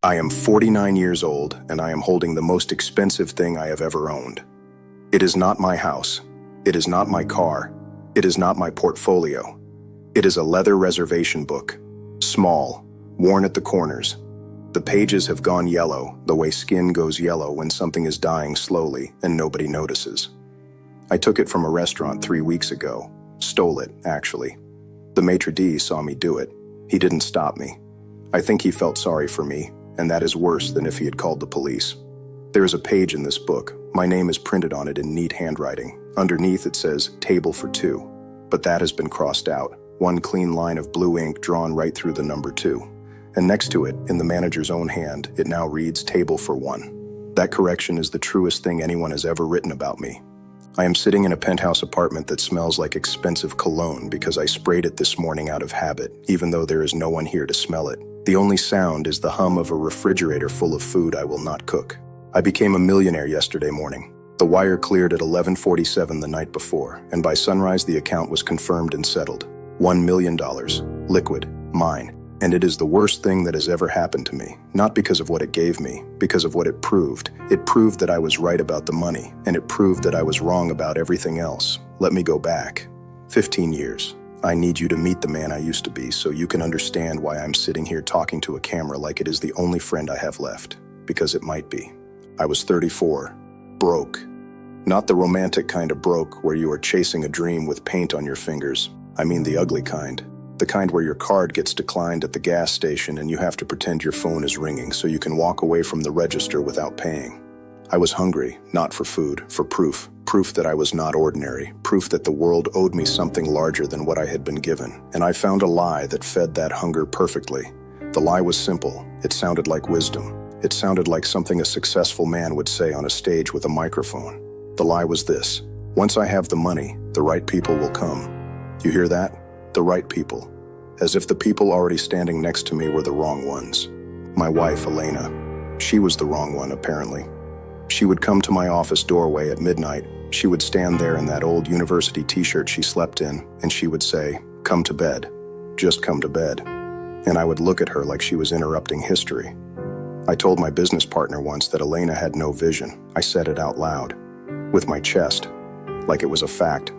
I am 49 years old, and I am holding the most expensive thing I have ever owned. It is not my house. It is not my car. It is not my portfolio. It is a leather reservation book. Small, worn at the corners. The pages have gone yellow, the way skin goes yellow when something is dying slowly and nobody notices. I took it from a restaurant 3 weeks ago. Stole it, actually. The maitre d' saw me do it. He didn't stop me. I think he felt sorry for me, and that is worse than if he had called the police. There is a page in this book. My name is printed on it in neat handwriting. Underneath it says, "Table for 2." But that has been crossed out. One clean line of blue ink drawn right through the number 2. And next to it, in the manager's own hand, it now reads, "Table for 1." That correction is the truest thing anyone has ever written about me. I am sitting in a penthouse apartment that smells like expensive cologne because I sprayed it this morning out of habit, even though there is no one here to smell it. The only sound is the hum of a refrigerator full of food I will not cook. I became a millionaire yesterday morning. The wire cleared at 11:47 the night before, and by sunrise the account was confirmed and settled. $1 million. Liquid. Mine. And it is the worst thing that has ever happened to me, not because of what it gave me, because of what it proved. It proved that I was right about the money, and it proved that I was wrong about everything else. Let me go back. 15 years. I need you to meet the man I used to be so you can understand why I'm sitting here talking to a camera like it is the only friend I have left. Because it might be. I was 34. Broke. Not the romantic kind of broke where you are chasing a dream with paint on your fingers. I mean the ugly kind. The kind where your card gets declined at the gas station and you have to pretend your phone is ringing so you can walk away from the register without paying. I was hungry, not for food, for proof. Proof that I was not ordinary. Proof that the world owed me something larger than what I had been given. And I found a lie that fed that hunger perfectly. The lie was simple. It sounded like wisdom. It sounded like something a successful man would say on a stage with a microphone. The lie was this: once I have the money, the right people will come. You hear that? The right people. As if the people already standing next to me were the wrong ones. My wife, Elena. She was the wrong one, apparently. She would come to my office doorway at midnight. She would stand there in that old university t-shirt she slept in, and she would say, "Come to bed. Just come to bed." And I would look at her like she was interrupting history. I told my business partner once that Elena had no vision. I said it out loud, with my chest, like it was a fact.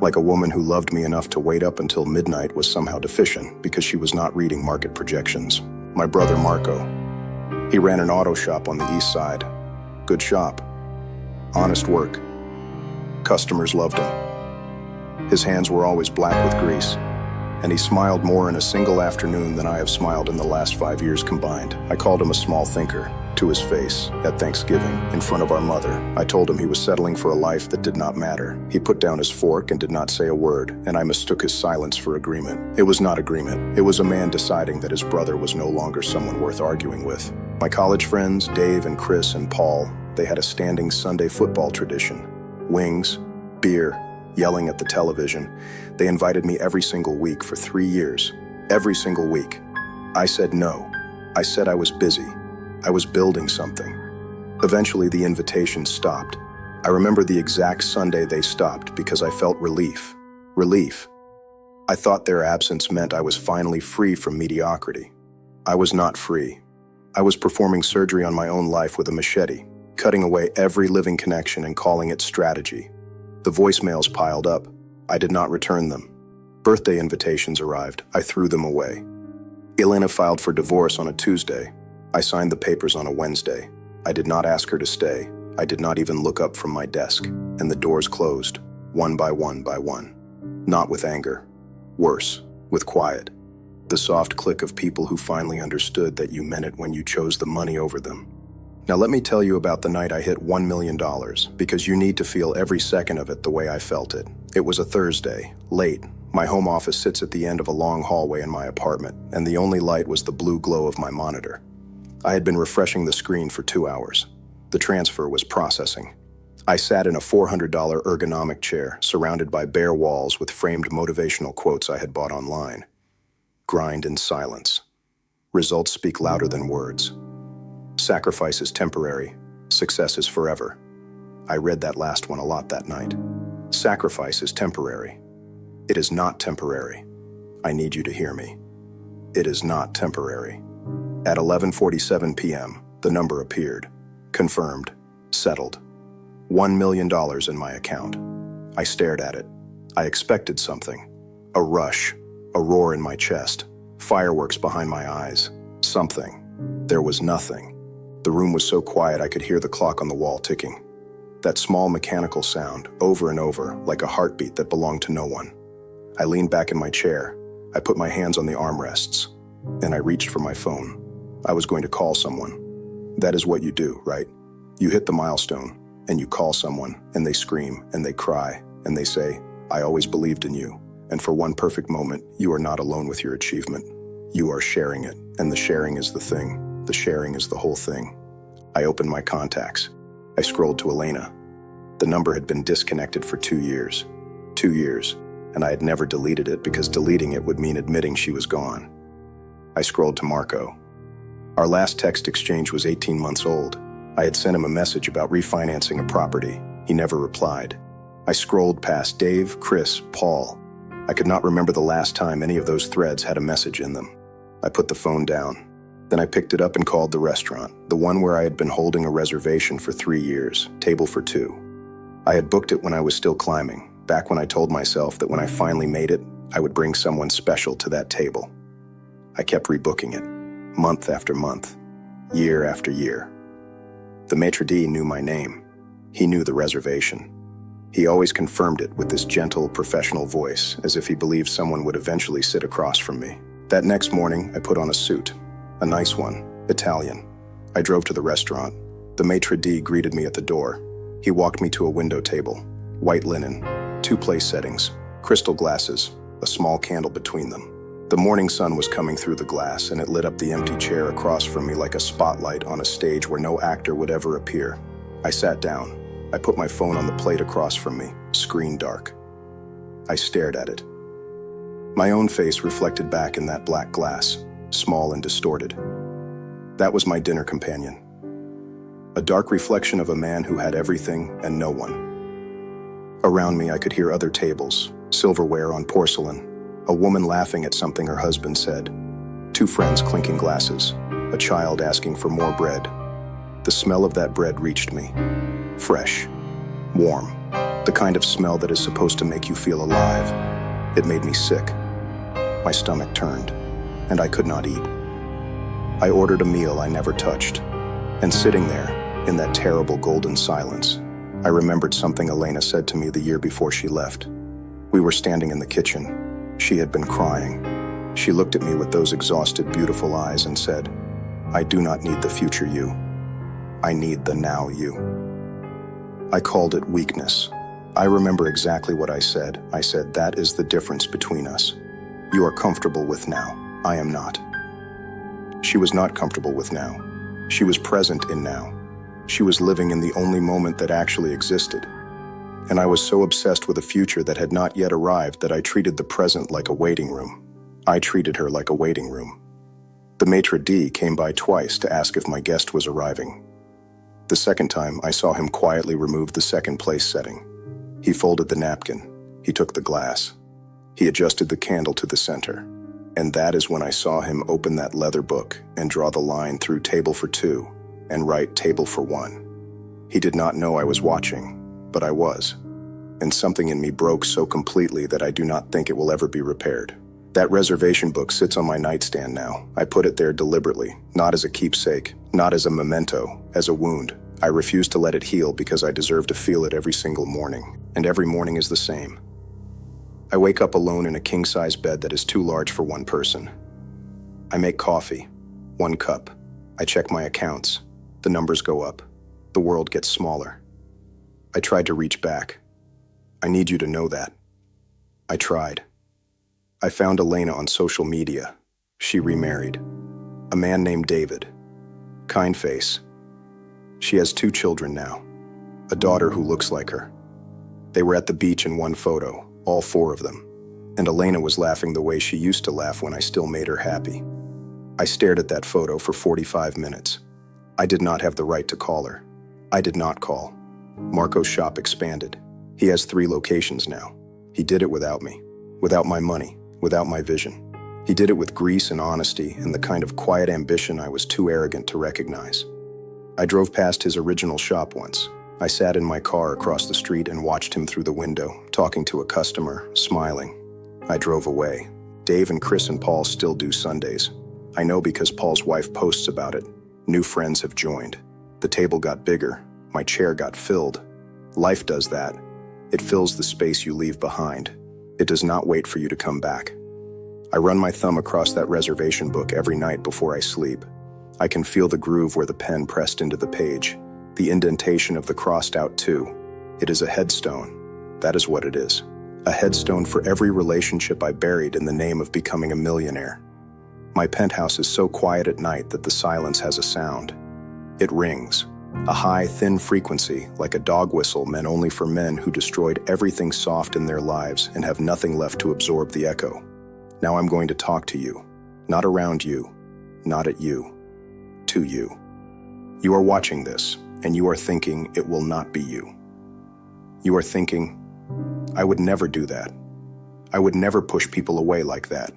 Like a woman who loved me enough to wait up until midnight was somehow deficient because she was not reading market projections. My brother Marco. He ran an auto shop on the east side. Good shop. Honest work. Customers loved him. His hands were always black with grease, and he smiled more in a single afternoon than I have smiled in the last 5 years combined. I called him a small thinker, to his face, at Thanksgiving, in front of our mother. I told him he was settling for a life that did not matter. He put down his fork and did not say a word, and I mistook his silence for agreement. It was not agreement. It was a man deciding that his brother was no longer someone worth arguing with. My college friends, Dave and Chris and Paul, they had a standing Sunday football tradition. Wings, beer, yelling at the television. They invited me every single week for 3 years. Every single week. I said no. I said I was busy. I was building something. Eventually, the invitation stopped. I remember the exact Sunday they stopped because I felt relief. Relief. I thought their absence meant I was finally free from mediocrity. I was not free. I was performing surgery on my own life with a machete, cutting away every living connection and calling it strategy. The voicemails piled up. I did not return them. Birthday invitations arrived. I threw them away. Elena filed for divorce on a Tuesday. I signed the papers on a Wednesday. I did not ask her to stay. I did not even look up from my desk. And the doors closed, one by one by one. Not with anger. Worse, with quiet. The soft click of people who finally understood that you meant it when you chose the money over them. Now let me tell you about the night I hit $1 million, because you need to feel every second of it the way I felt it. It was a Thursday, late. My home office sits at the end of a long hallway in my apartment, and the only light was the blue glow of my monitor. I had been refreshing the screen for 2 hours. The transfer was processing. I sat in a $400 ergonomic chair, surrounded by bare walls with framed motivational quotes I had bought online. Grind in silence. Results speak louder than words. Sacrifice is temporary. Success is forever. I read that last one a lot that night. Sacrifice is temporary. It is not temporary. I need you to hear me. It is not temporary. At 11:47 p.m., the number appeared. Confirmed. Settled. $1 million in my account. I stared at it. I expected something. A rush. A roar in my chest. Fireworks behind my eyes. Something. There was nothing. The room was so quiet I could hear the clock on the wall ticking. That small mechanical sound, over and over, like a heartbeat that belonged to no one. I leaned back in my chair. I put my hands on the armrests, and I reached for my phone. I was going to call someone. That is what you do, right? You hit the milestone, and you call someone, and they scream, and they cry, and they say, "I always believed in you." And for one perfect moment, you are not alone with your achievement. You are sharing it, and the sharing is the thing. The sharing is the whole thing. I opened my contacts. I scrolled to Elena. The number had been disconnected for 2 years. 2 years, and I had never deleted it because deleting it would mean admitting she was gone. I scrolled to Marco. Our last text exchange was 18 months old. I had sent him a message about refinancing a property. He never replied. I scrolled past Dave, Chris, Paul. I could not remember the last time any of those threads had a message in them. I put the phone down. Then I picked it up and called the restaurant, the one where I had been holding a reservation for 3 years, table for 2. I had booked it when I was still climbing, back when I told myself that when I finally made it, I would bring someone special to that table. I kept rebooking it, month after month, year after year. The maitre d' knew my name. He knew the reservation. He always confirmed it with this gentle, professional voice, as if he believed someone would eventually sit across from me. That next morning, I put on a suit. A nice one, Italian. I drove to the restaurant. The maitre d' greeted me at the door. He walked me to a window table, white linen, 2 place settings, crystal glasses, a small candle between them. The morning sun was coming through the glass, and it lit up the empty chair across from me like a spotlight on a stage where no actor would ever appear. I sat down. I put my phone on the plate across from me, screen dark. I stared at it. My own face reflected back in that black glass, small and distorted. That was my dinner companion. A dark reflection of a man who had everything and no one. Around me, I could hear other tables, silverware on porcelain, a woman laughing at something her husband said, 2 friends clinking glasses, a child asking for more bread. The smell of that bread reached me. Fresh, warm, the kind of smell that is supposed to make you feel alive. It made me sick. My stomach turned, and I could not eat. I ordered a meal I never touched, and sitting there, in that terrible golden silence, I remembered something Elena said to me the year before she left. We were standing in the kitchen. She had been crying. She looked at me with those exhausted, beautiful eyes and said, "I do not need the future you. I need the now you." I called it weakness. I remember exactly what I said. I said, "That is the difference between us. You are comfortable with now. I am not." She was not comfortable with now. She was present in now. She was living in the only moment that actually existed. And I was so obsessed with a future that had not yet arrived that I treated the present like a waiting room. I treated her like a waiting room. The maitre d' came by twice to ask if my guest was arriving. The second time, I saw him quietly remove the second place setting. He folded the napkin. He took the glass. He adjusted the candle to the center. And that is when I saw him open that leather book and draw the line through table for 2 and write table for 1. He did not know I was watching, but I was. And something in me broke so completely that I do not think it will ever be repaired. That reservation book sits on my nightstand now. I put it there deliberately, not as a keepsake, not as a memento, as a wound. I refuse to let it heal because I deserve to feel it every single morning, and every morning is the same. I wake up alone in a king-size bed that is too large for one person. I make coffee, 1 cup. I check my accounts. The numbers go up. The world gets smaller. I tried to reach back. I need you to know that. I tried. I found Elena on social media. She remarried. A man named David. Kind face. She has 2 children now. A daughter who looks like her. They were at the beach in one photo, all 4 of them. And Elena was laughing the way she used to laugh when I still made her happy. I stared at that photo for 45 minutes. I did not have the right to call her. I did not call. Marco's shop expanded. He has 3 locations now. He did it without me, without my money, without my vision. He did it with grace and honesty and the kind of quiet ambition I was too arrogant to recognize. I drove past his original shop once. I sat in my car across the street and watched him through the window, talking to a customer, smiling. I drove away. Dave and Chris and Paul still do Sundays. I know because Paul's wife posts about it. New friends have joined. The table got bigger. My chair got filled. Life does that. It fills the space you leave behind. It does not wait for you to come back. I run my thumb across that reservation book every night before I sleep. I can feel the groove where the pen pressed into the page, the indentation of the crossed out "to." It is a headstone. That is what it is. A headstone for every relationship I buried in the name of becoming a millionaire. My penthouse is so quiet at night that the silence has a sound. It rings. A high, thin frequency, like a dog whistle meant only for men who destroyed everything soft in their lives and have nothing left to absorb the echo. Now I'm going to talk to you. Not around you. Not at you. To you. You are watching this, and you are thinking it will not be you. You are thinking, I would never do that. I would never push people away like that.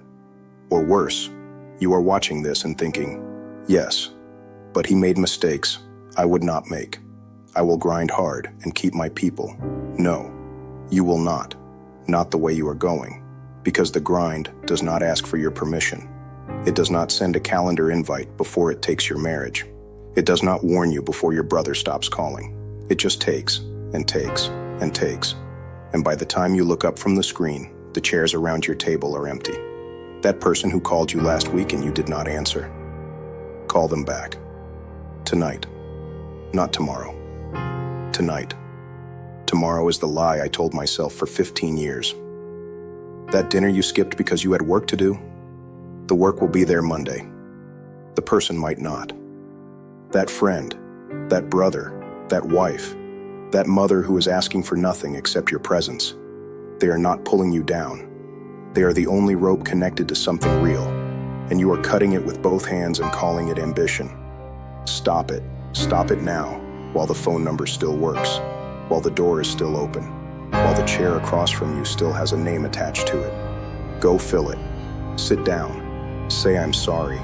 Or worse, you are watching this and thinking, yes, but he made mistakes I would not make. I will grind hard and keep my people. No, you will not. Not the way you are going. Because the grind does not ask for your permission. It does not send a calendar invite before it takes your marriage. It does not warn you before your brother stops calling. It just takes and takes and takes. And by the time you look up from the screen, the chairs around your table are empty. That person who called you last week and you did not answer. Call them back. Tonight. Not tomorrow. Tonight. Tomorrow is the lie I told myself for 15 years. That dinner you skipped because you had work to do? The work will be there Monday. The person might not. That friend, that brother, that wife, that mother who is asking for nothing except your presence. They are not pulling you down. They are the only rope connected to something real, and you are cutting it with both hands and calling it ambition. Stop it. Stop it now, while the phone number still works, while the door is still open, while the chair across from you still has a name attached to it. Go fill it. Sit down. Say I'm sorry.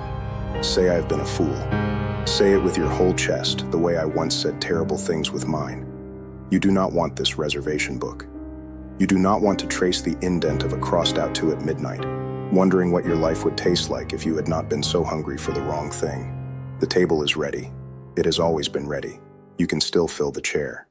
Say I've been a fool. Say it with your whole chest, the way I once said terrible things with mine. You do not want this reservation book. You do not want to trace the indent of a crossed out "to" at midnight, wondering what your life would taste like if you had not been so hungry for the wrong thing. The table is ready. It has always been ready. You can still fill the chair.